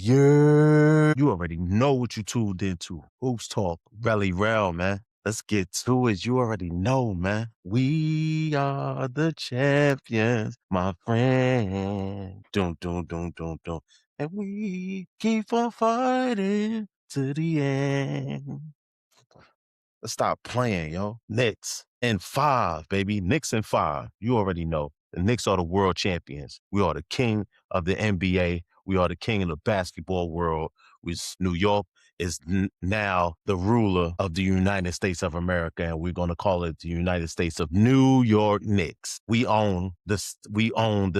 You already know what you tuned into. Hoops Talk, Relly Rell, man. Let's get to it. You already know, man. We are the champions, my friend. Dun, dun, dun, dun, dun. And we keep on fighting to the end. Let's stop playing, yo. Knicks in 5, baby. Knicks in 5. You already know. The Knicks are the world champions. We are the king of the NBA. We are the king of the basketball world. New York is now the ruler of the United States of America, and we're going to call it the United States of New York Knicks. We own the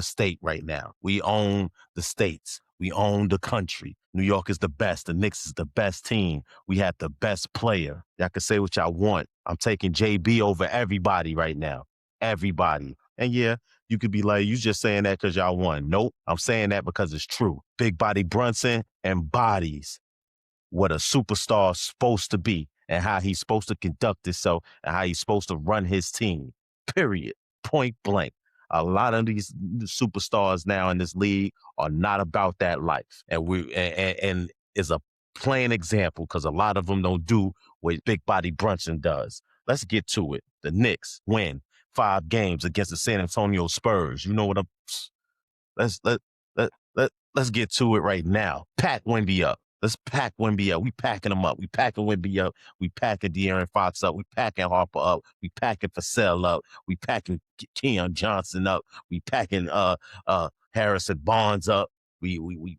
state right now. We own the states. We own the country. New York is the best. The Knicks is the best team. We have the best player. Y'all can say what y'all want. I'm taking JB over everybody right now. Everybody. And yeah, you could be like, you just saying that because y'all won. Nope. I'm saying that because it's true. Big Body Brunson embodies what a superstar is supposed to be and how he's supposed to conduct himself and how he's supposed to run his team. Period. Point blank. A lot of these superstars now in this league are not about that life. And is a plain example because a lot of them don't do what Big Body Brunson does. Let's get to it. The Knicks win 5 games against the San Antonio Spurs. You know what I'm let's get to it right now. Pack Wemby up. Let's pack Wemby up. We packing them up. We packing Wemby up. We packing De'Aaron Fox up. We packing Harper up. We packing Vassell up. We packing Keon Johnson up. We packing Harrison Barnes up. We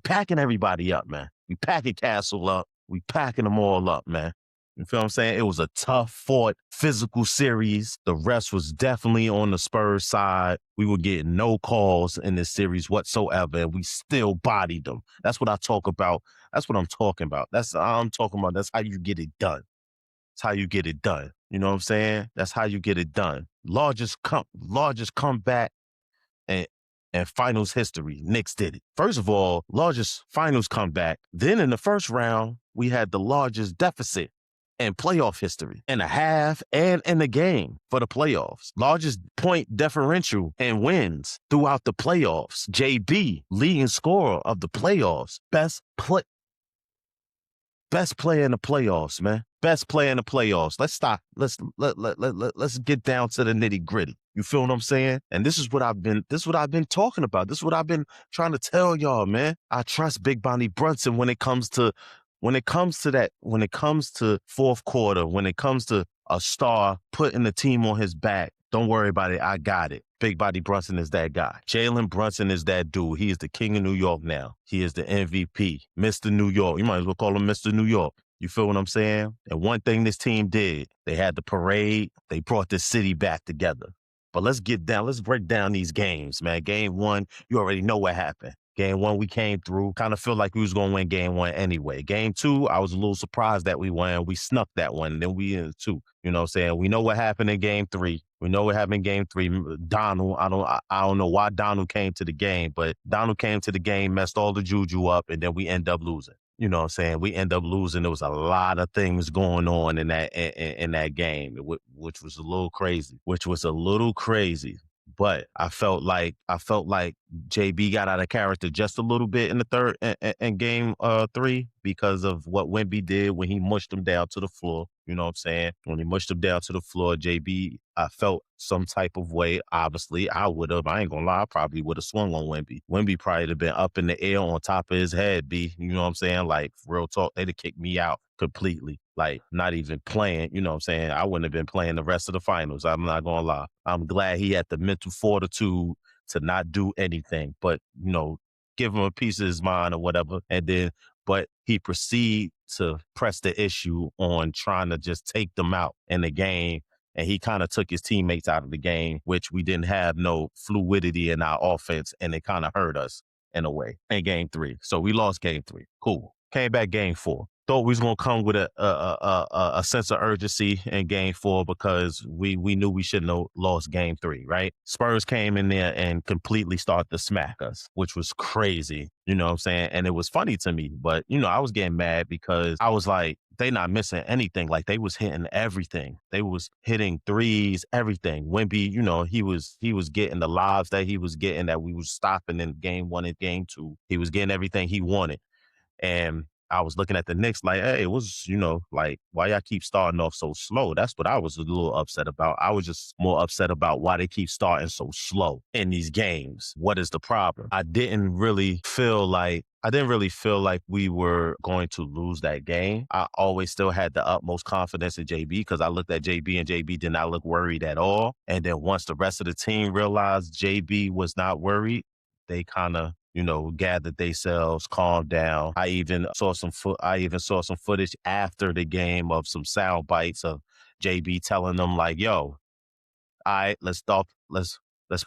packing everybody up, man. We packing Castle up. We packing them all up, man. You feel what I'm saying? It was a tough fought physical series. The rest was definitely on the Spurs side. We were getting no calls in this series whatsoever, and we still bodied them. That's what I talk about. That's what I'm talking about. That's how I'm talking about. That's how you get it done. That's how you get it done. You know what I'm saying? That's how you get it done. Largest comeback and finals history. Knicks did it. First of all, largest finals comeback. Then in the first round, we had the largest deficit in playoff history in a half and in the game for the playoffs. Largest point differential in wins throughout the playoffs. JB, leading scorer of the playoffs. Best player in the playoffs, man. Best player in the playoffs. Let's stop. Let's get down to the nitty gritty. You feel what I'm saying? And this is what I've been talking about. This is what I've been trying to tell y'all, man. I trust Big Bonnie Brunson when it comes to fourth quarter, when it comes to a star putting the team on his back. Don't worry about it. I got it. Big Body Brunson is that guy. Jalen Brunson is that dude. He is the king of New York now. He is the MVP, Mr. New York. You might as well call him Mr. New York. You feel what I'm saying? And one thing this team did, they had the parade. They brought the city back together. But let's break down these games, man. Game 1, you already know what happened. Game 1, we came through. Kind of feel like we was going to win game 1 anyway. Game 2, I was a little surprised that we won. We snuck that one, and then we in 2. You know what I'm saying? We know what happened in game 3. We know what happened in game 3. Donald, I don't know why Donald came to the game, but Donald came to the game, messed all the juju up, and then we end up losing. You know what I'm saying? We end up losing. There was a lot of things going on in that game, which was a little crazy. But I felt like JB got out of character just a little bit in the third in game 3 because of what Wemby did when he mushed him down to the floor. You know what I'm saying? When he mushed him down to the floor, JB, I felt some type of way. Obviously, I ain't gonna lie, I probably would have swung on Wemby. Wemby probably would have been up in the air on top of his head, B. You know what I'm saying? Like, real talk, they'd have kicked me out completely. Like, not even playing, you know what I'm saying? I wouldn't have been playing the rest of the finals. I'm not gonna lie. I'm glad he had the mental fortitude to not do anything, but, you know, give him a piece of his mind or whatever. But he proceeded to press the issue on trying to just take them out in the game. And he kind of took his teammates out of the game, which we didn't have no fluidity in our offense. And it kind of hurt us in a way in game 3. So we lost game 3. Cool. Came back game 4. thought we was gonna come with a sense of urgency in Game 4 because we knew we shouldn't have lost Game 3, right? Spurs came in there and completely started to smack us, which was crazy. You know what I'm saying? And it was funny to me, but I was getting mad because I was like, they not missing anything. Like they was hitting everything. They was hitting threes, everything. Wemby, he was getting the lives that he was getting that we was stopping in Game 1 and Game 2. He was getting everything he wanted. And I was looking at the Knicks like, hey, it was, like, why y'all keep starting off so slow? That's what I was a little upset about. I was just more upset about why they keep starting so slow in these games. What is the problem? I didn't really feel like we were going to lose that game. I always still had the utmost confidence in JB because I looked at JB and JB did not look worried at all. And then once the rest of the team realized JB was not worried, they kind of gathered themselves, calmed down. I even saw some footage after the game of some sound bites of JB telling them like, "Yo, all right, let's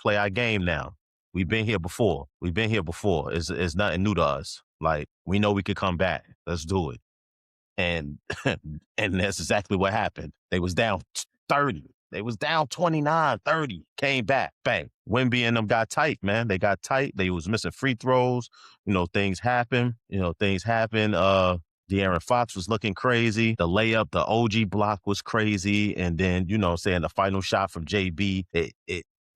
play our game now. We've been here before. It's nothing new to us. Like we know we could come back. Let's do it." And and that's exactly what happened. They was down 30. They was down 29-30. Came back. Bang. Wemby and them got tight, man. They got tight. They was missing free throws. Things happen. De'Aaron Fox was looking crazy. The layup, the OG block was crazy. And then, the final shot from JB,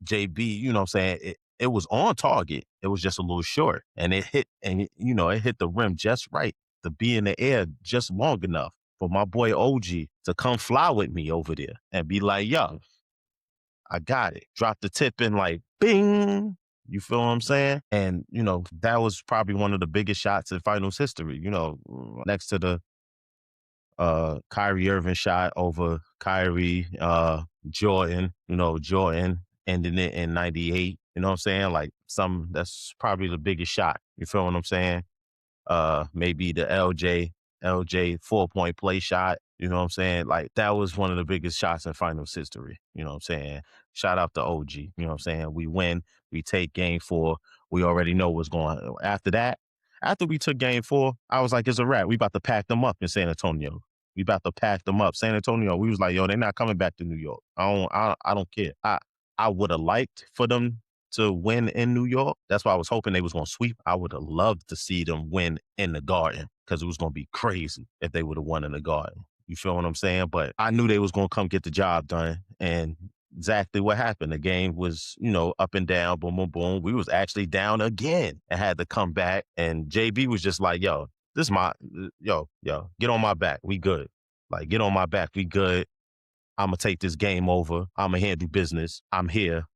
JB, it was on target. It was just a little short. And it hit the rim just right to be in the air just long enough for my boy OG to come fly with me over there and be like, yo, I got it. Drop the tip in like, bing. You feel what I'm saying? And, that was probably one of the biggest shots in finals history, next to the Kyrie Irving shot over Kyrie, Jordan, Jordan ending it in 98. You know what I'm saying? Like that's probably the biggest shot. You feel what I'm saying? Maybe the LJ 4-point play shot. You know what I'm saying? Like that was one of the biggest shots in finals history. You know what I'm saying? Shout out to OG. You know what I'm saying? We win. We take Game 4. We already know what's going on. After that, after we took Game 4, I was like, it's a wrap. We about to pack them up in San Antonio. We about to pack them up. San Antonio, we was like, yo, they're not coming back to New York. I don't care. I would have liked for them to win in New York. That's why I was hoping they was going to sweep. I would have loved to see them win in the Garden because it was going to be crazy if they would have won in the Garden. You feel what I'm saying? But I knew they was going to come get the job done. And exactly what happened. The game was, up and down, boom, boom, boom. We was actually down again and had to come back. And JB was just like, yo, this is yo, get on my back. We good. Like, get on my back. We good. I'm going to take this game over. I'm going to handle business. I'm here,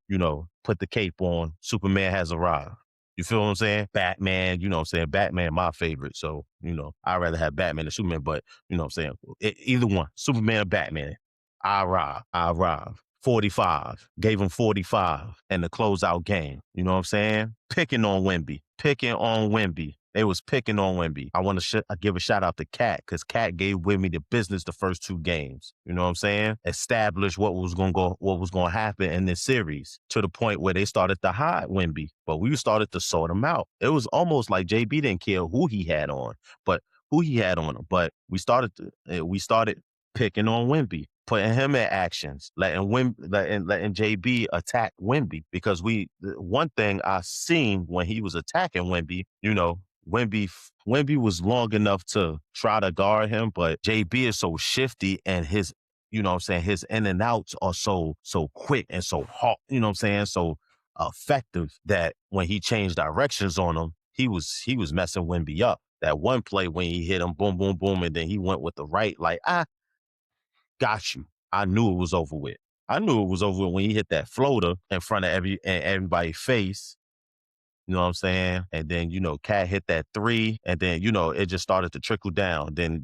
put the cape on. Superman has arrived. You feel what I'm saying? Batman, you know what I'm saying? Batman, my favorite. So, I'd rather have Batman than Superman, but you know what I'm saying? Either one, Superman or Batman. I arrive. 45. Gave him 45 in the closeout game. You know what I'm saying? Picking on Wemby. They was picking on Wemby. I want to give a shout out to Cat because Cat gave Wemby the business the first 2 games. You know what I'm saying? Established what was going to happen in this series to the point where they started to hide Wemby, but we started to sort him out. It was almost like JB didn't care who he had on, but we started picking on Wemby, putting him in actions, letting JB attack Wemby because one thing I seen when he was attacking Wemby, Wemby was long enough to try to guard him, but JB is so shifty and his, his in and outs are so quick and so hot, so effective that when he changed directions on him, he was messing Wemby up. That one play when he hit him, boom, boom, boom, and then he went with the right, like, got you. I knew it was over with. When he hit that floater in front of everybody's face. You know what I'm saying? And then, Cat hit that 3, and then, it just started to trickle down. Then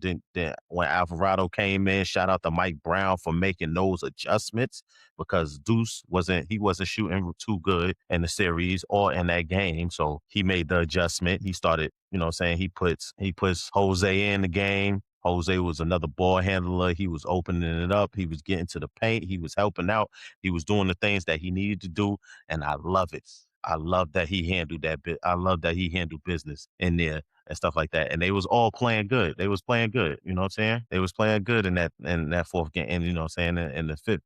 when Alvarado came in, shout out to Mike Brown for making those adjustments because Deuce wasn't shooting too good in the series or in that game. So he made the adjustment. He started, he puts Jose in the game. Jose was another ball handler. He was opening it up. He was getting to the paint. He was helping out. He was doing the things that he needed to do. And I love it. I love that he handled that bit. I love that he handled business in there and stuff like that. And they was all playing good. They was playing good. You know what I'm saying? They was playing good in that fourth game. And you know what I'm saying? In the fifth,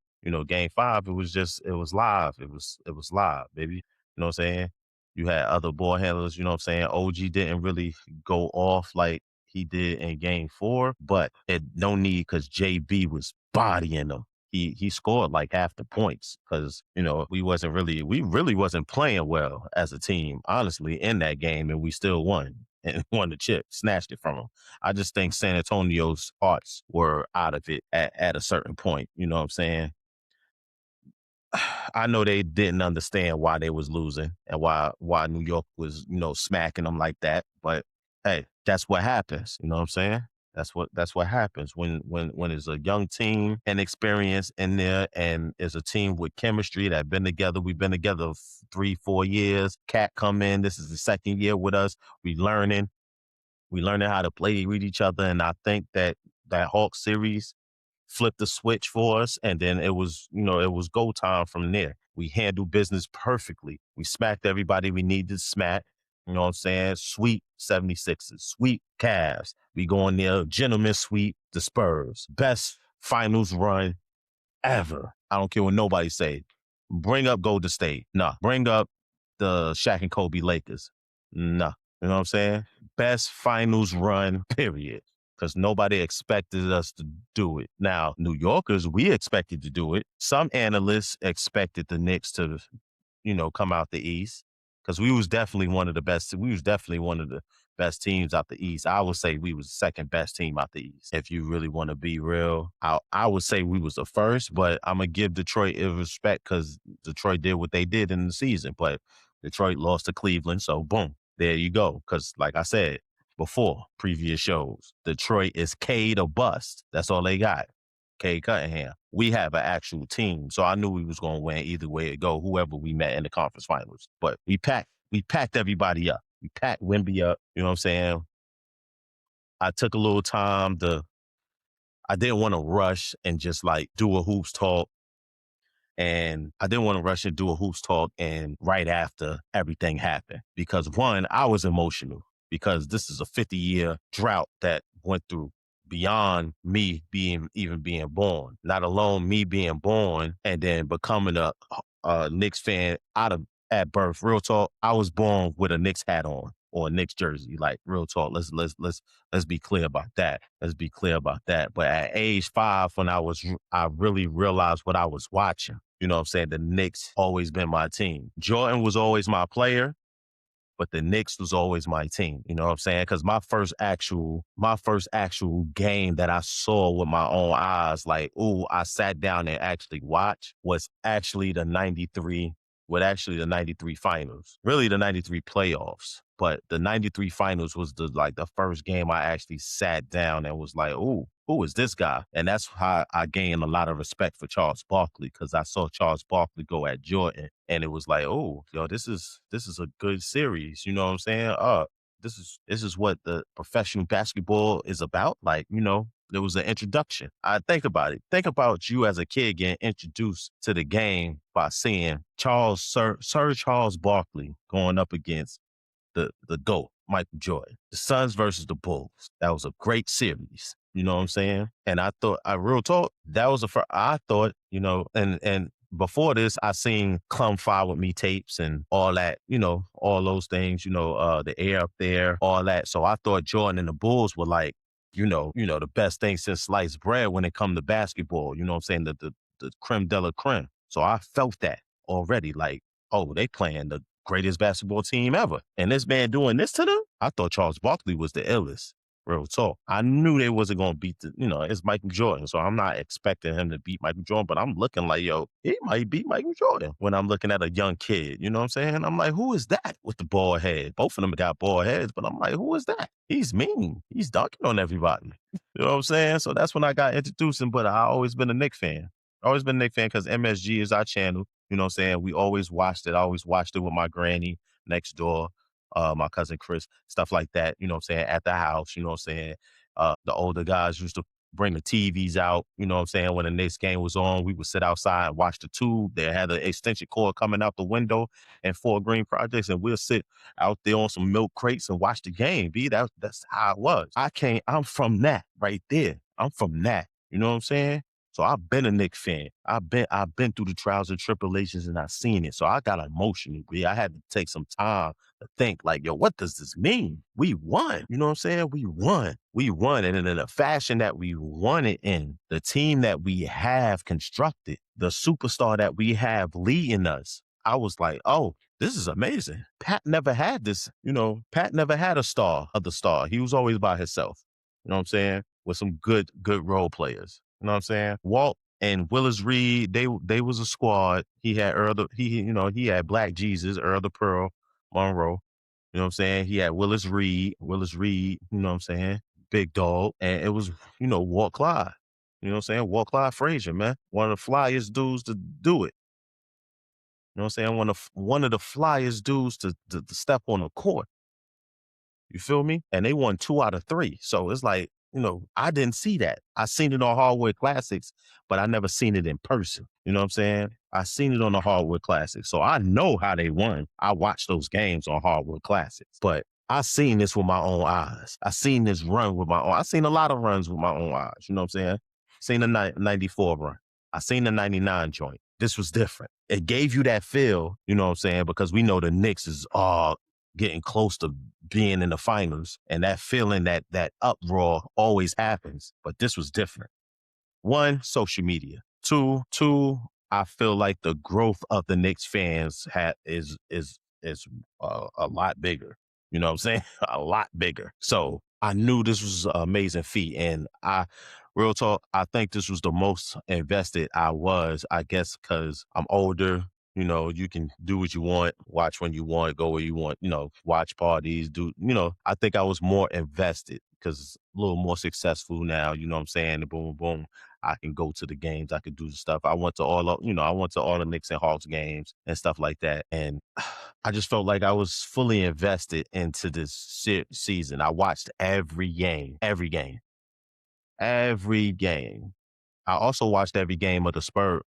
game 5, it was live. It was live, baby. You know what I'm saying? You had other ball handlers, you know what I'm saying? OG didn't really go off like he did in game 4, but it no need because JB was bodying them. He scored like half the points because we really wasn't playing well as a team, honestly, in that game, and we still won and won the chip, snatched it from them. I just think San Antonio's hearts were out of it at a certain point. You know what I'm saying? I know they didn't understand why they was losing and why New York was, smacking them like that. But hey, that's what happens. You know what I'm saying? That's what happens when it's a young team and experience in there, and it's a team with chemistry that been together. We've been together 3-4 years. Cat come in. This is the second year with us. We learning how to play with each other, and I think that Hawk series flipped the switch for us, and then it was go time from there. We handled business perfectly. We smacked everybody we needed to smack. You know what I'm saying? Sweep 76ers, sweep Cavs. We go in there, gentlemen sweep the Spurs. Best finals run ever. I don't care what nobody say. Bring up Golden State. Nah. Bring up the Shaq and Kobe Lakers. Nah. You know what I'm saying? Best finals run, period. Because nobody expected us to do it. Now, New Yorkers, we expected to do it. Some analysts expected the Knicks to come out the East, because we was definitely one of the best. We was definitely one of the best teams out the East. I would say we was the second best team out the East. If you really want to be real, I would say we was the first, but I'm gonna give Detroit respect because Detroit did what they did in the season. But Detroit lost to Cleveland, so boom, there you go. Because like I said before, previous shows, Detroit is K to bust. That's all they got. Cade Cunningham. We have an actual team, so I knew we was going to win either way it go, whoever we met in the conference finals. But we packed everybody up. We packed Wimby up. You know what I'm saying? I took a little time I didn't want to rush and just like do a hoops talk. And I didn't want to rush and do a hoops talk and right after everything happened. Because one, I was emotional because this is a 50-year drought that went through beyond me even being born. Not alone me being born and then becoming a Knicks fan at birth. Real talk, I was born with a Knicks hat on or a Knicks jersey. Like real talk, let's be clear about that. Let's be clear about that. But at age 5, when I really realized what I was watching. You know what I'm saying? The Knicks always been my team. Jordan was always my player, but the Knicks was always my team. You know what I'm saying? Because my first actual game that I saw with my own eyes, like, ooh, I sat down and actually watched, was actually the 93 the 93 finals, really the 93 playoffs. But the 93 finals was the first game I actually sat down and was like, ooh, who is this guy? And that's how I gained a lot of respect for Charles Barkley, because I saw Charles Barkley go at Jordan and it was like, oh, yo, this is a good series. You know what I'm saying? This is what the professional basketball is about. Like, there was an introduction. I think about it. Think about you as a kid getting introduced to the game by seeing Sir Charles Barkley going up against the GOAT, Michael Jordan. The Suns versus the Bulls. That was a great series. You know what I'm saying? And I thought, real talk, that was I thought, and before this, I seen Clum Fire with Me tapes and all that, all those things, the air up there, all that. So I thought Jordan and the Bulls were like, the best thing since sliced bread when it come to basketball. You know what I'm saying? The creme de la creme. So I felt that already, like, oh, they playing the greatest basketball team ever. And this man doing this to them? I thought Charles Barkley was the illest. Real talk. I knew they wasn't going to beat it's Michael Jordan. So I'm not expecting him to beat Michael Jordan, but I'm looking like, yo, he might beat Michael Jordan when I'm looking at a young kid. You know what I'm saying? I'm like, who is that with the bald head? Both of them got bald heads, but I'm like, who is that? He's mean. He's dunking on everybody. You know what I'm saying? So that's when I got introduced him, but I always been a Knicks fan. Always been a Knicks fan because MSG is our channel. You know what I'm saying? We always watched it. I always watched it with my granny next door, my cousin Chris, stuff like that. You know what I'm saying? At the house, you know what I'm saying? The older guys used to bring the TVs out. You know what I'm saying? When the Knicks game was on, we would sit outside and watch the tube. They had an extension cord coming out the window in Fort Greene Projects, and we'll sit out there on some milk crates and watch the game. That's how it was. I'm from that right there. I'm from that. You know what I'm saying? So I've been a Knicks fan. I've been through the trials and tribulations and I've seen it. So I got emotional, B. I had to take some time to think like, yo, what does this mean? We won. You know what I'm saying? We won. We won. And in the fashion that we won it in, the team that we have constructed, the superstar that we have leading us, I was like, oh, this is amazing. Pat never had this, Pat never had a other star. He was always by himself. You know what I'm saying? With some good role players. You know what I'm saying? Walt and Willis Reed, they was a squad. He had he had Black Jesus, Earl the Pearl, Monroe. You know what I'm saying? He had Willis Reed, you know what I'm saying? Big dog. And it was, Walt Clyde. You know what I'm saying? Walt Clyde Frazier, man. One of the flyest dudes to do it. You know what I'm saying? One of the flyest dudes to step on the court. You feel me? And they won 2 out of 3. So it's like, I didn't see that. I seen it on Hardwood Classics, but I never seen it in person. You know what I'm saying? I seen it on the Hardwood Classics. So I know how they won. I watched those games on Hardwood Classics. But I seen this with my own eyes. I seen this run with my own. I seen a lot of runs with my own eyes. You know what I'm saying? Seen the 94 run. I seen the 99 joint. This was different. It gave you that feel, you know what I'm saying? Because we know the Knicks is getting close to being in the finals, and that feeling, that uproar always happens. But this was different. 1, social media. 2, I feel like the growth of the Knicks fans is a lot bigger. You know what I'm saying? A lot bigger. So I knew this was an amazing feat, and real talk, I think this was the most invested I was, I guess, because I'm older. You can do what you want, watch when you want, go where you want, watch parties, I think I was more invested because it's a little more successful now, you know what I'm saying? And boom, boom, I can go to the games, I could do the stuff. I went to all the Knicks and Hawks games and stuff like that. And I just felt like I was fully invested into this season. I watched every game. I also watched every game of the Spurs,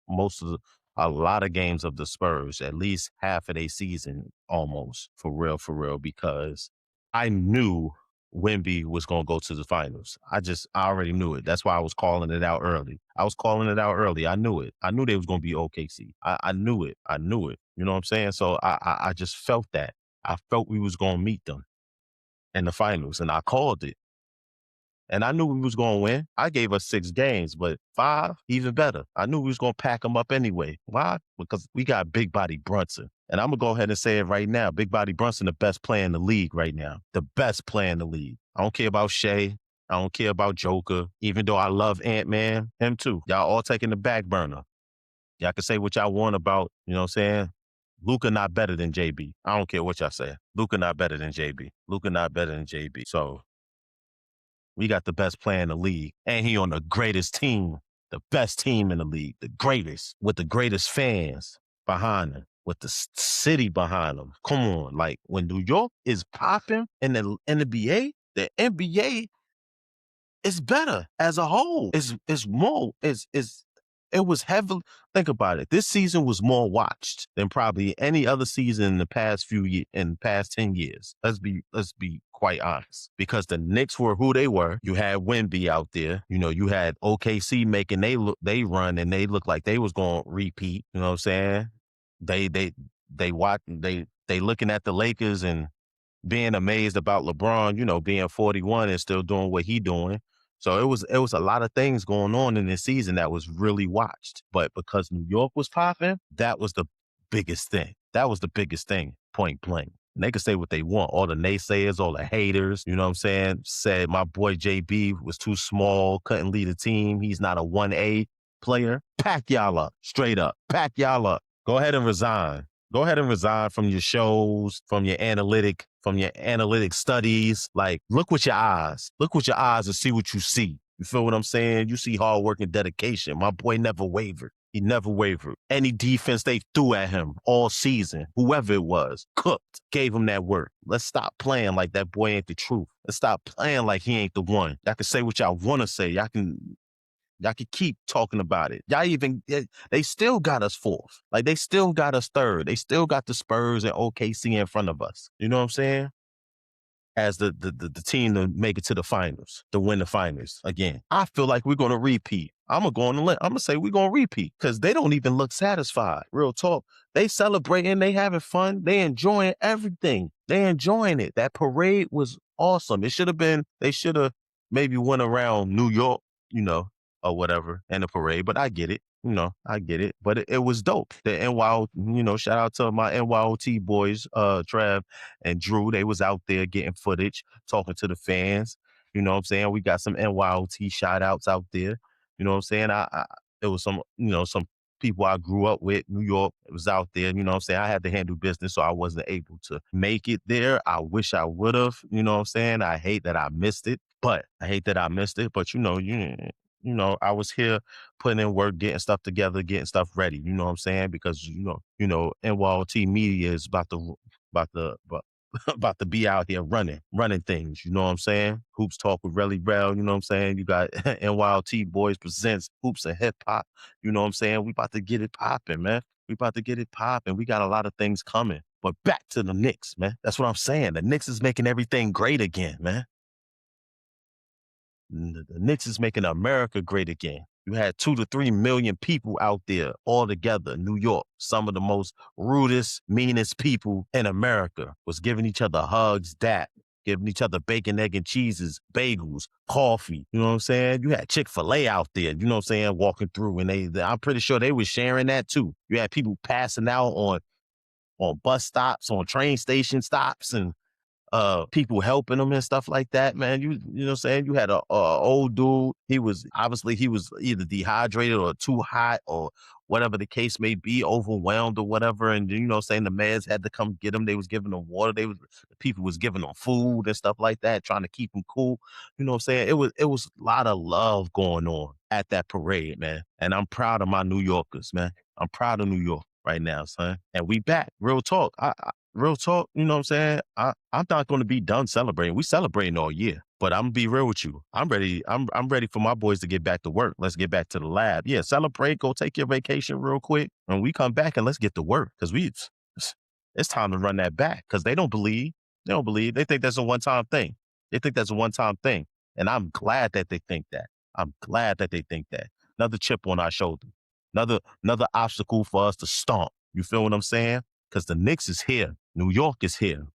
a lot of games of the Spurs, at least half of their season almost, for real, because I knew Wemby was going to go to the finals. I already knew it. That's why I was calling it out early. I knew it. I knew they was going to be OKC. I knew it. You know what I'm saying? So I just felt that. I felt we was going to meet them in the finals, and I called it. And I knew we was going to win. I gave us 6 games, but 5, even better. I knew we was going to pack them up anyway. Why? Because we got Big Body Brunson. And I'm going to go ahead and say it right now. Big Body Brunson, the best player in the league right now. The best player in the league. I don't care about Shea. I don't care about Joker. Even though I love Ant-Man, him too. Y'all all taking the back burner. Y'all can say what y'all want about, you know what I'm saying? Luka not better than JB. I don't care what y'all say. Luka not better than JB. So we got the best player in the league, and he on the greatest team, the best team in the league, the greatest, with the greatest fans behind him, with the city behind him. Come on, like when New York is popping in the NBA, the NBA is better as a whole. It was heavily. Think about it. This season was more watched than probably any other season in the past 10 years. Let's be quite honest. Because the Knicks were who they were. You had Wemby out there. You had OKC making they run, and they looked like they was going to repeat. You know what I'm saying? They looking at the Lakers and being amazed about LeBron, being 41 and still doing what he doing. So it was a lot of things going on in this season that was really watched. But because New York was popping, that was the biggest thing. Point blank. And they could say what they want. All the naysayers, all the haters, you know what I'm saying, said my boy JB was too small, couldn't lead a team. He's not a 1A player. Pack y'all up, straight up. Pack y'all up. Go ahead and resign. Go ahead and resign from your shows, from your analytic studies. Like, look with your eyes and see what you see. You feel what I'm saying? You see hard work and dedication. My boy never wavered. He never wavered. Any defense they threw at him all season, whoever it was, cooked, gave him that work. Let's stop playing like that boy ain't the truth. Let's stop playing like he ain't the one. Y'all can say what y'all want to say. Y'all can keep talking about it. They still got us fourth. Like, they still got us third. They still got the Spurs and OKC in front of us. You know what I'm saying? As the team to make it to the finals, to win the finals again. I feel like we're going to repeat. I'm going to say we're going to repeat because they don't even look satisfied. Real talk. They celebrating. They having fun. They enjoying everything. They enjoying it. That parade was awesome. They should have maybe went around New York, or whatever, and the parade, but I get it. I get it. But it was dope. The NYO, shout out to my N.Y.O.T boys, Trav and Drew. They was out there getting footage, talking to the fans. You know what I'm saying? We got some NYOT shout outs out there. You know what I'm saying? It was some people I grew up with, New York. It was out there. You know what I'm saying? I had to handle business, so I wasn't able to make it there. I wish I would have. You know what I'm saying? I hate that I missed it. But I was here putting in work, getting stuff together, getting stuff ready. You know what I'm saying? Because NYOT media is about to be out here running things. You know what I'm saying? Hoops Talk with Relly Rell. You know what I'm saying? You got N.Y.O.T Boys presents Hoops and Hip Hop. You know what I'm saying? We about to get it popping, man. We about to get it popping. We got a lot of things coming. But back to the Knicks, man. That's what I'm saying. The Knicks is making everything great again, man. The Knicks is making America great again. You had 2 to 3 million people out there all together. New York, some of the most rudest, meanest people in America was giving each other hugs, giving each other bacon, egg, and cheeses, bagels, coffee. You know what I'm saying? You had Chick-fil-A out there, you know what I'm saying, walking through, and I'm pretty sure they were sharing that too. You had people passing out on bus stops, on train station stops, and people helping them and stuff like that, man. You know what I'm saying? You had a old dude. He was either dehydrated or too hot or whatever the case may be, overwhelmed or whatever. And you know what I'm saying? The meds had to come get him. They was giving them water. The people was giving them food and stuff like that, trying to keep them cool. You know what I'm saying? It was a lot of love going on at that parade, man. And I'm proud of my New Yorkers, man. I'm proud of New York right now, son. And we back. Real talk. Real talk, you know what I'm saying? I'm not going to be done celebrating. We celebrating all year, but I'm going to be real with you. I'm ready. I'm ready for my boys to get back to work. Let's get back to the lab. Yeah, celebrate. Go take your vacation real quick. And we come back and let's get to work because it's time to run that back because they don't believe. They don't believe. They think that's a one-time thing. They think that's a one-time thing. And I'm glad that they think that. I'm glad that they think that. Another chip on our shoulder. Another obstacle for us to stomp. You feel what I'm saying? Because the Knicks is here. New York is here.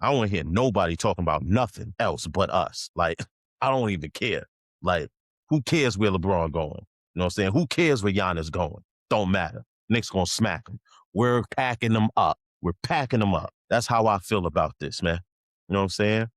I don't want to hear nobody talking about nothing else but us. Like, I don't even care. Like, who cares where LeBron going? You know what I'm saying? Who cares where Giannis going? Don't matter. Knicks going to smack them. We're packing them up. We're packing them up. That's how I feel about this, man. You know what I'm saying?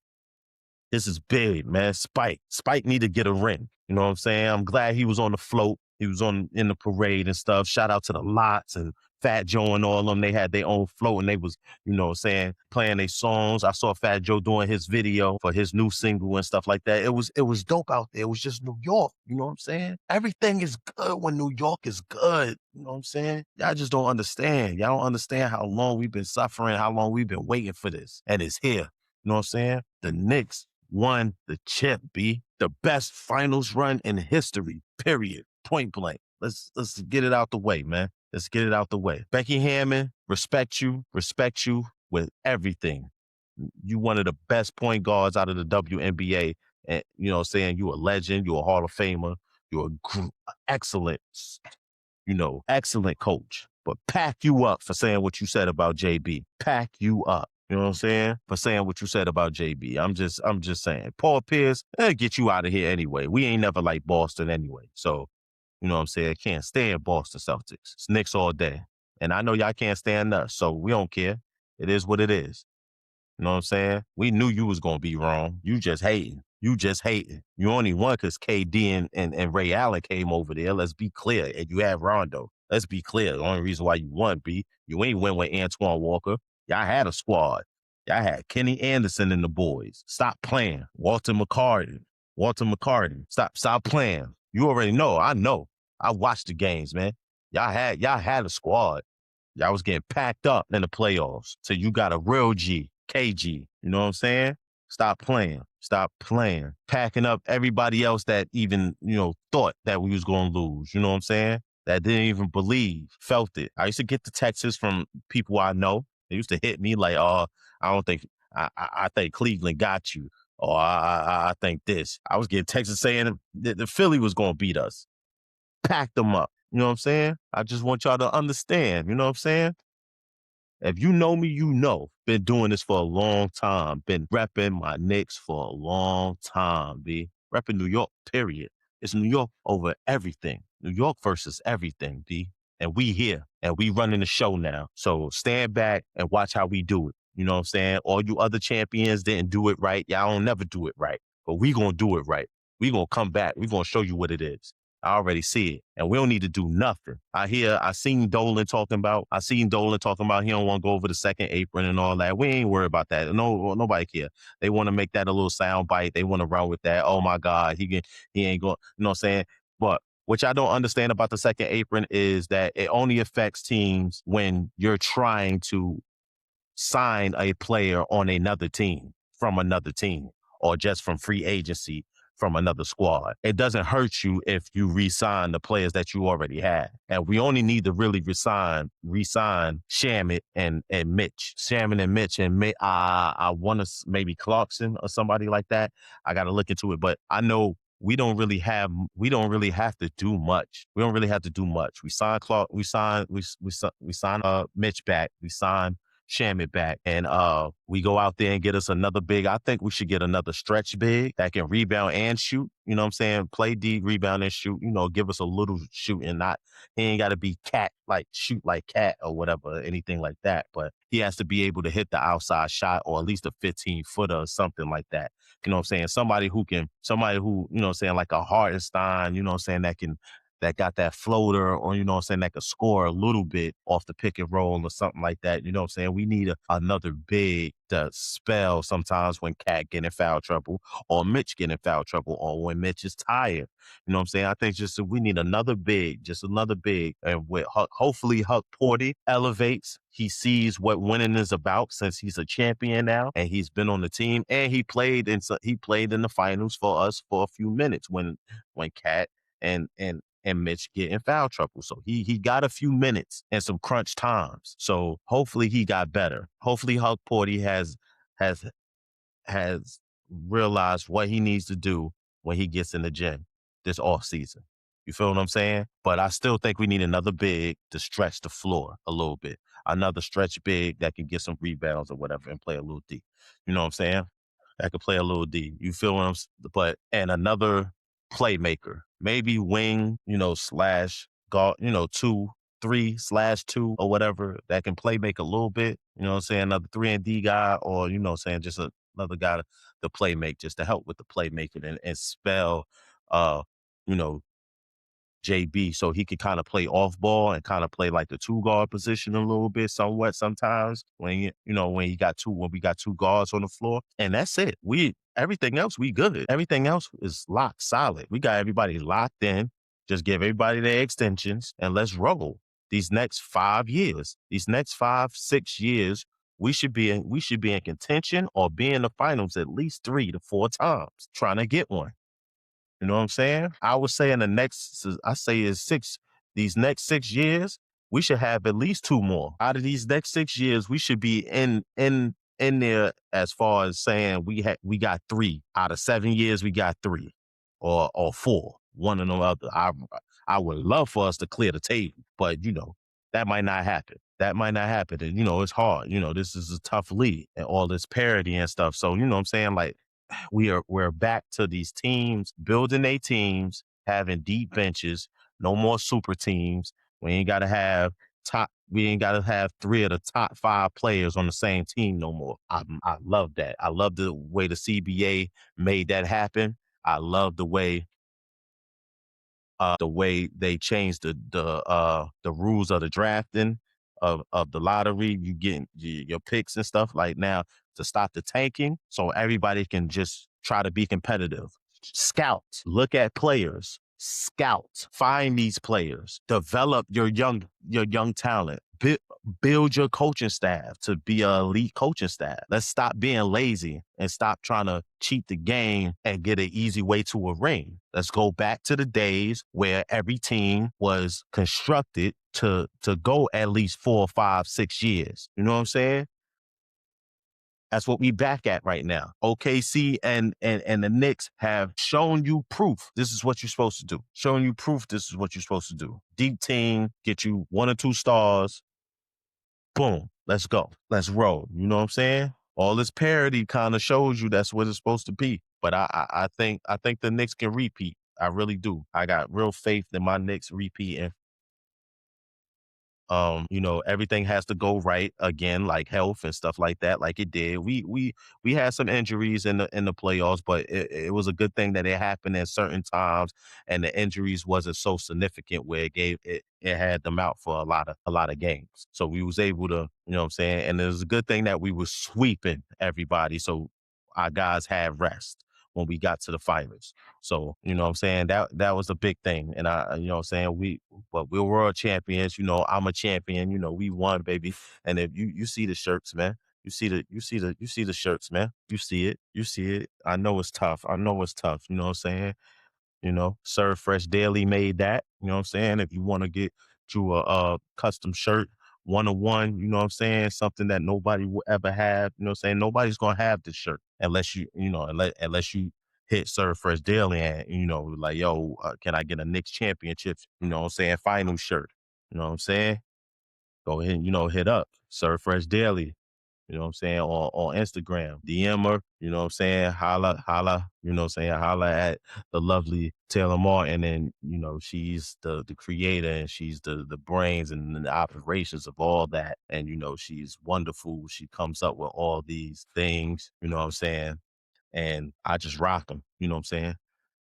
This is big, man. Spike need to get a ring. You know what I'm saying? I'm glad he was on the float. He was in the parade and stuff. Shout out to the Lots and Fat Joe and all of them. They had their own float and they was, you know what I'm saying, playing their songs. I saw Fat Joe doing his video for his new single and stuff like that. It was dope out there. It was just New York. You know what I'm saying? Everything is good when New York is good. You know what I'm saying? Y'all just don't understand. Y'all don't understand how long we've been suffering, how long we've been waiting for this. And it's here. You know what I'm saying? The Knicks won the chip, B. The best finals run in history, period. Point blank. Let's get it out the way, man. Let's get it out the way. Becky Hammond, respect you with everything. You one of the best point guards out of the WNBA. And you know what I'm saying? You a legend, you a Hall of Famer, you're excellent, excellent coach. But pack you up for saying what you said about JB. Pack you up. You know what I'm saying? For saying what you said about JB. I'm just saying. Paul Pierce, get you out of here anyway. We ain't never liked Boston anyway. So, you know what I'm saying? Can't stand Boston Celtics. It's Knicks all day. And I know y'all can't stand us, so we don't care. It is what it is. You know what I'm saying? We knew you was going to be wrong. You just hating. You only won because KD and Ray Allen came over there. Let's be clear. And you have Rondo. Let's be clear. The only reason why you won, B, you ain't win with Antoine Walker. Y'all had a squad. Y'all had Kenny Anderson and the boys. Stop playing. Walter McCarty. Stop playing. You already know. I know. I watch the games, man. Y'all had a squad. Y'all was getting packed up in the playoffs. So you got a real G, KG. You know what I'm saying? Stop playing. Stop playing. Packing up everybody else that even, thought that we was going to lose. You know what I'm saying? That didn't even believe, felt it. I used to get the texts from people I know. They used to hit me like, oh, I don't think, I think Cleveland got you. Or I think this. I was getting texts saying that the Philly was going to beat us. Pack them up. You know what I'm saying? I just want y'all to understand. You know what I'm saying? If you know me, you know. Been doing this for a long time. Been repping my Knicks for a long time, B. Repping New York, period. It's New York over everything. New York versus everything, B. And we here. And we running the show now. So stand back and watch how we do it. You know what I'm saying? All you other champions didn't do it right. Y'all don't never do it right. But we gonna do it right. We gonna come back. We gonna show you what it is. I already see it. And we don't need to do nothing. I seen Dolan talking about he don't want to go over the second apron and all that. We ain't worried about that. No, nobody care. They want to make that a little sound bite. They want to run with that. Oh my God, he ain't going, you know what I'm saying? But which I don't understand about the second apron is that it only affects teams when you're trying to sign a player on another team from another team or just from free agency from another squad. It doesn't hurt you if you re-sign the players that you already had. And we only need to really re-sign Shamit and Mitch. Shamit and Mitch and I want to maybe Clarkson or somebody like that. I got to look into it, but I know we don't really have to do much. We don't really have to do much. We signed Clark, we signed Mitch back. We signed Shamit back, and we go out there and get us another big. I think we should get another stretch big that can rebound and shoot. You know what I'm saying? Play D, rebound and shoot. Give us a little shoot and not. He ain't got to be cat like shoot like cat or whatever, anything like that. But he has to be able to hit the outside shot or at least a 15-footer or something like that. You know what I'm saying? Somebody who like a Hartenstein. You know what I'm saying? That got that floater or, you know what I'm saying, that could score a little bit off the pick and roll or something like that. You know what I'm saying? We need another big to spell sometimes when Cat get in foul trouble or Mitch get in foul trouble or when Mitch is tired. You know what I'm saying? I think just we need another big. And with hopefully Huck Porty elevates. He sees what winning is about since he's a champion now and he's been on the team and he played in the finals for us for a few minutes when Cat and Mitch get in foul trouble. So he got a few minutes and some crunch times. So hopefully he got better. Hopefully Huck Porty has realized what he needs to do when he gets in the gym this offseason. You feel what I'm saying? But I still think we need another big to stretch the floor a little bit. Another stretch big that can get some rebounds or whatever and play a little D. You know what I'm saying? That could play a little D. You feel what I'm saying? And another playmaker, maybe wing, slash guard, 2-3/2 or whatever that can play make a little bit, you know what I'm saying? Another 3-and-D guy or, you know what I'm saying, just another guy to play make, just to help with the playmaking and spell, you know, JB so he could kind of play off ball and kind of play like the 2 guard position a little bit somewhat sometimes when we got 2 guards on the floor. And that's it. Everything else we good. Everything else is locked solid. We got everybody locked in. Just give everybody their extensions and let's roll. These next 5 years, these next 5-6 years, we should be in contention or be in the finals at least 3 to 4 times trying to get one. You know what I'm saying? I would say these next 6 years, we should have at least 2 more. Out of these next 6 years, we should be in there as far as saying we got 3. Out of 7 years, we got 3 or 4. One or the other. I would love for us to clear the table, but that might not happen. And it's hard. This is a tough league and all this parity and stuff. So, you know what I'm saying? Like, we're back to these teams building their teams, having deep benches, no more super teams. We ain't got to have 3 of the top 5 players on the same team no more. I love that. I love the way the CBA made that happen. I love the way they changed the rules of the drafting of the lottery. You getting your picks and stuff like now to stop the tanking, so everybody can just try to be competitive. Scout, look at players, Scout, find these players, develop your young talent, build your coaching staff to be an elite coaching staff. Let's stop being lazy and stop trying to cheat the game and get an easy way to a ring. Let's go back to the days where every team was constructed to go at least 4, 5, 6 years. You know what I'm saying? That's what we back at right now. OKC and the Knicks have shown you proof. This is what you're supposed to do. Showing you proof. This is what you're supposed to do. Deep team, get you 1 or 2 stars. Boom. Let's go. Let's roll. You know what I'm saying? All this parity kind of shows you that's what it's supposed to be. But I think the Knicks can repeat. I really do. I got real faith in my Knicks repeating. Everything has to go right again, like health and stuff like that, like it did. We had some injuries in the playoffs, but it was a good thing that it happened at certain times, and the injuries wasn't so significant where it had them out for a lot of games. So we was able to, you know what I'm saying, and it was a good thing that we were sweeping everybody, so our guys had rest when we got to the finals. So, you know what I'm saying? That was a big thing. And you know what I'm saying? We're world champions, I'm a champion, we won, baby. And if you see the shirts, man, you see the shirts, man. You see it. You see it. I know it's tough. You know what I'm saying? Serve Fresh Daily made that. You know what I'm saying? If you want to get you a custom shirt, 1-on-1, you know what I'm saying? Something that nobody will ever have. You know what I'm saying? Nobody's gonna have this shirt unless unless you hit Serve Fresh Daily and like, yo, can I get a Knicks championship? You know what I'm saying? Final shirt. You know what I'm saying? Go ahead and hit up Serve Fresh Daily. You know what I'm saying, on Instagram. DM her, you know what I'm saying, holla, you know what I'm saying, holla at the lovely Taylor Martin. And, she's the creator, and she's the brains and the operations of all that. And, she's wonderful. She comes up with all these things, you know what I'm saying? And I just rock them, you know what I'm saying?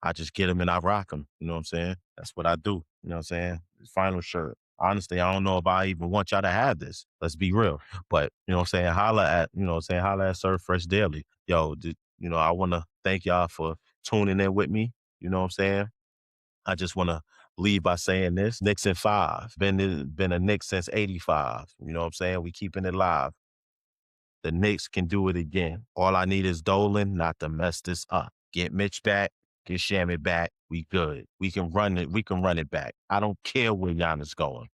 I just get them and I rock them, you know what I'm saying? That's what I do, you know what I'm saying? Final shirt. Honestly, I don't know if I even want y'all to have this. Let's be real. But, you know what I'm saying? Holla at Serve Fresh Daily. Yo, I want to thank y'all for tuning in with me. You know what I'm saying? I just want to leave by saying this. Knicks in 5. Been a Knicks since 85. You know what I'm saying? We keeping it live. The Knicks can do it again. All I need is Dolan not to mess this up. Get Mitch back, get Shammy back. We good. We can run it. We can run it back. I don't care where Giannis going.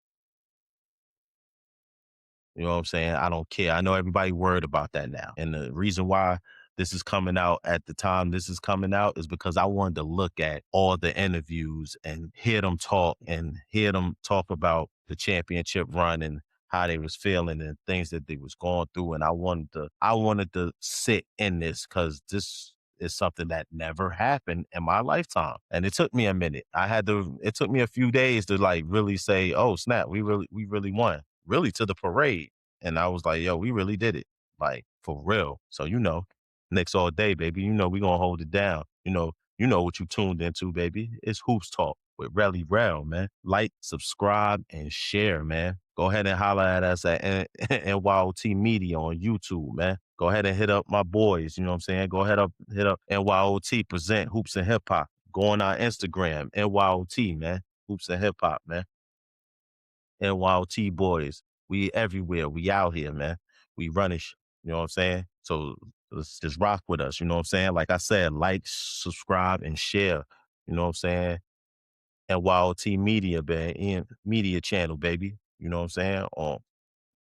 You know what I'm saying? I don't care. I know everybody worried about that now. And the reason why this is coming out at the time this is coming out is because I wanted to look at all the interviews and hear them talk about the championship run and how they was feeling and things that they was going through. And I wanted to sit in this because this is something that never happened in my lifetime. And it took me a minute. It took me a few days to like really say, oh snap, we really won. Really to the parade. And I was like, yo, we really did it. Like for real. So, Knicks all day, baby. We gonna hold it down. You know what you tuned into, baby. It's Hoops Talk with Relly Rell, man. Like, subscribe, and share, man. Go ahead and holler at us at N.Y.O.T Media on YouTube, man. Go ahead and hit up my boys. You know what I'm saying? Go ahead hit up N.Y.O.T present Hoops and Hip Hop. Go on our Instagram, N.Y.O.T, man. Hoops and Hip Hop, man. N.Y.O.T boys. We everywhere. We out here, man. We running. You know what I'm saying? So let's just rock with us. You know what I'm saying? Like I said, like, subscribe, and share. You know what I'm saying? N.Y.O.T Media, media channel, baby. You know what I'm saying? On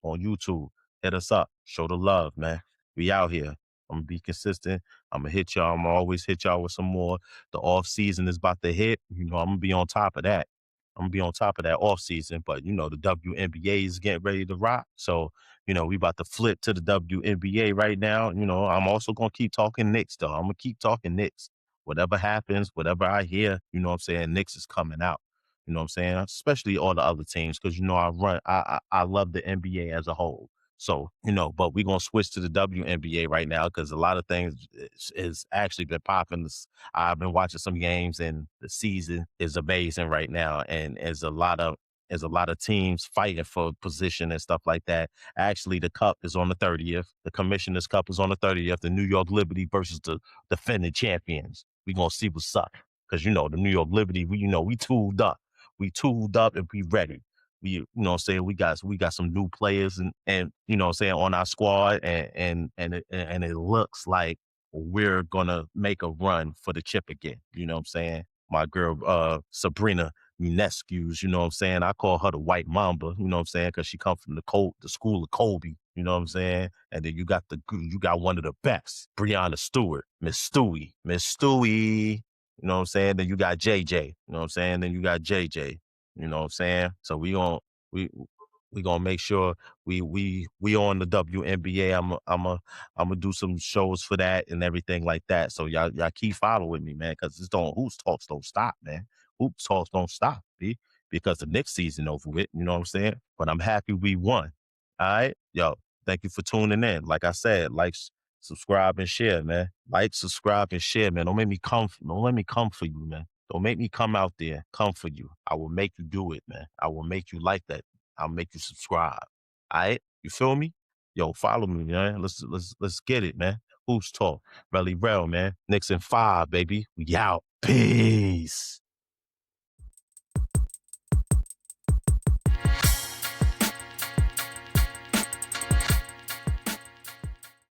YouTube. Hit us up. Show the love, man. We out here. I'm gonna be consistent. I'm gonna hit y'all. I'm gonna always hit y'all with some more. The off season is about to hit. I'm gonna be on top of that. I'm gonna be on top of that off season. But the WNBA is getting ready to rock. So, we about to flip to the WNBA right now. I'm also gonna keep talking Knicks though. I'm gonna keep talking Knicks. Whatever happens, whatever I hear, you know what I'm saying, Knicks is coming out. You know what I'm saying? Especially all the other teams, because I love the NBA as a whole. So, but we're gonna switch to the WNBA right now because a lot of things is actually been popping. I've been watching some games and the season is amazing right now. And there's a lot of teams fighting for position and stuff like that. Actually, the cup is on the 30th. The Commissioner's Cup is on the 30th. The New York Liberty versus the defending champions. We're gonna see what's up. because the New York Liberty, we tooled up. We tooled up and we ready. We got some new players and on our squad and it looks like we're gonna make a run for the chip again. You know what I'm saying? My girl Sabrina Ionescu's, you know what I'm saying? I call her the White Mamba, you know what I'm saying? Because she comes from the school of Kobe, you know what I'm saying? And then you got one of the best, Breonna Stewart, Miss Stewie, you know what I'm saying? Then you got JJ, you know what I'm saying? Then you got JJ, you know what I'm saying? So we we gonna make sure we on the WNBA. I'm gonna do some shows for that and everything like that. So y'all keep following me, man, because this don't hoops talks don't stop, man. Hoops talks don't stop, B, because the next season over with. You know what I'm saying? But I'm happy we won. All right, yo. Thank you for tuning in. Like I said, like, subscribe, and share, man. Like, subscribe, and share, man. Don't let me come for you, man. Don't make me come out there, come for you. I will make you do it, man. I will make you like that. I'll make you subscribe. All right? You feel me? Yo, follow me, man. Let's get it, man. Who's talk? Relly Rell, man. Knicks in 5, baby. We out. Peace.